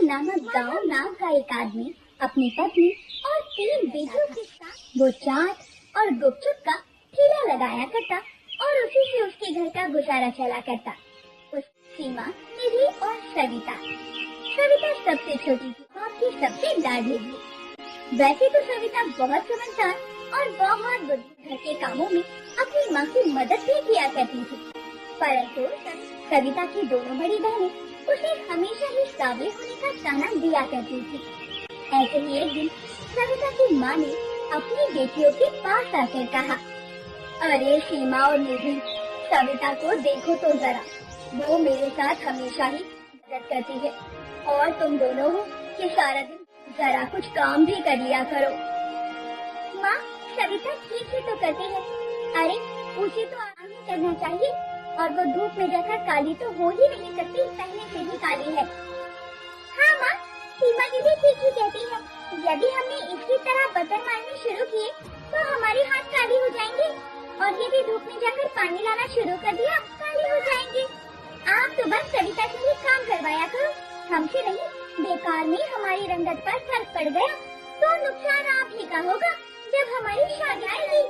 नामक गांव नाम का एक आदमी अपनी पत्नी और 3 बेटों के साथ वो चाट और गुपचुप का ठेला लगाया करता और उसी से उसके घर का गुजारा चला करता। उस सीमा, निधि और सविता। सविता सबसे छोटी थी और की सबसे लाडली थी। वैसे तो सविता बहुत समझदार और बहुत बुद्धि, घर के कामों में अपनी माँ की मदद भी किया करती थी, परंतु सविता की दोनों बड़ी बहनें उसे हमेशा ही सावले होने का ताना दिया करती थी। ऐसे ही एक दिन सविता की माँ ने अपनी बेटियों के पास आकर कहा, अरे सीमा और निधि, सविता को देखो तो जरा, वो मेरे साथ हमेशा ही मदद करती है और तुम दोनों हो कि सारा दिन जरा कुछ काम भी कर लिया करो। माँ, सविता ठीक ही तो करती है। अरे उसे तो आराम ही करना चाहिए और वो धूप में जाकर काली तो हो ही नहीं सकती, पहले से ही काली है। हाँ माँ, सीमा दीदी ठीक ही कहती है। यदि हमने इसकी तरह बर्तन मारने शुरू किए तो हमारे हाथ काली हो जाएंगे और यदि धूप में जाकर पानी लाना शुरू कर दिया काली हो जाएंगे। आप तो बस सविता से ही काम करवाया करो, हमसे नहीं। बेकार में हमारी रंगत पर फर्क पड़ गया तो नुकसान आप ही का होगा जब हमारी शादी आएगी।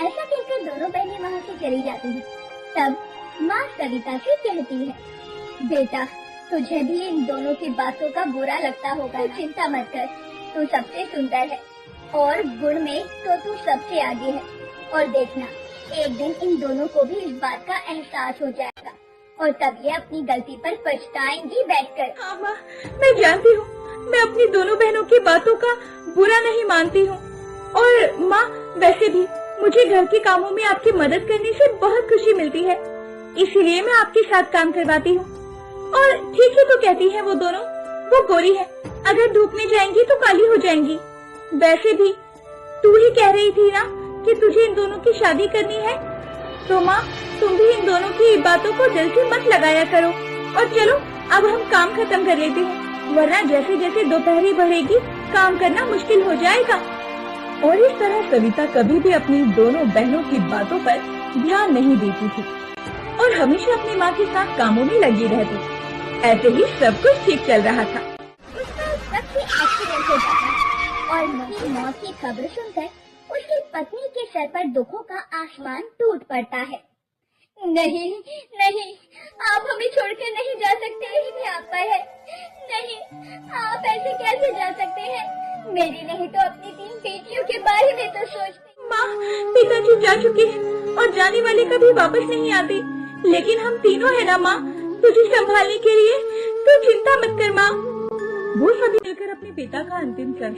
ऐसा कहकर दोनों बहनें वहाँ से चली जाती हैं। तब माँ सविता से कहती है, बेटा तुझे भी इन दोनों की बातों का बुरा लगता होगा, चिंता मत कर, तू सबसे सुंदर है और गुण में तो तू सबसे आगे है। और देखना, एक दिन इन दोनों को भी इस बात का एहसास हो जाएगा और तब ये अपनी गलती पर पछताएंगी बैठकर। हाँ माँ, मैं जानती हूँ, मैं अपनी दोनों बहनों की बातों का बुरा नहीं मानती हूँ। और माँ, वैसे भी मुझे घर के कामों में आपकी मदद करने से बहुत खुशी मिलती है, इसीलिए मैं आपके साथ काम करवाती हूँ। और ठीक ही तो कहती है वो दोनों, वो गोरी है, अगर धूप में जाएंगी तो काली हो जाएंगी। वैसे भी तू ही कह रही थी ना कि तुझे इन दोनों की शादी करनी है, तो माँ तुम भी इन दोनों की बातों को दिल से मत लगाया करो। और चलो अब हम काम खत्म कर लेते हैं, वरना जैसे जैसे दोपहरी बढ़ेगी काम करना मुश्किल हो जाएगा। और इस तरह सविता कभी भी अपनी दोनों बहनों की बातों पर ध्यान नहीं देती थी और हमेशा अपनी माँ के साथ कामों में लगी रहती। ऐसे ही सब कुछ ठीक चल रहा था। उसका सबसे एक्सीडेंट हो जाता और उसकी मौत की खबर सुनकर उसकी पत्नी के सर पर दुखों का आसमान टूट पड़ता है। नहीं नहीं, आप हमें छोड़कर नहीं जा सकते, यही आपका है। नहीं, आप ऐसे कैसे जा सकते हैं? मेरी नहीं तो अपनी 3 बेटियों के बारे में तो सोचते। माँ, पिताजी जा चुके हैं और जाने वाले कभी वापस नहीं आते, लेकिन हम तीनों है ना माँ, तुझे संभालने के लिए, तू चिंता मत कर माँ। वो सभी मिलकर अपने पिता का अंतिम संस्कार